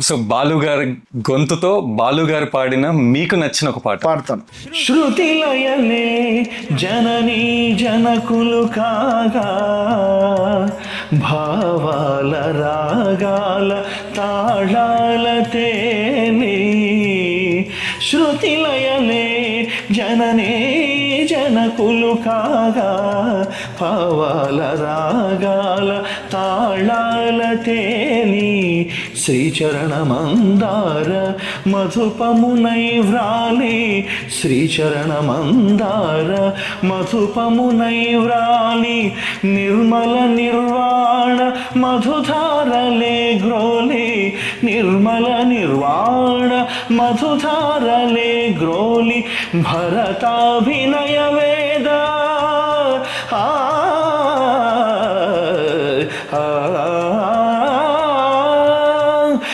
So Balu గారి గొంతుతో బాలు గారు పాడిన మీకు నచ్చిన ఒక పాట పాడతాను. శృతి లయలే జననీ జనకులు కాగా, భావాల రాగాల తాళాల తేలి. శృతి లయలే జననీ జనకులు కాగా, భావాల రాగాల తాళాల తేలి. శ్రీచరణమందార మధుపమునై వ్రాలి, శ్రీచరణమందార మధుపమునై వ్రాలి. నిర్మల నిర్వాణ మధుధారలే గ్రోలి, నిర్మల నిర్వాణ మధుధారలే గ్రోలి. భరతాభినయ వేద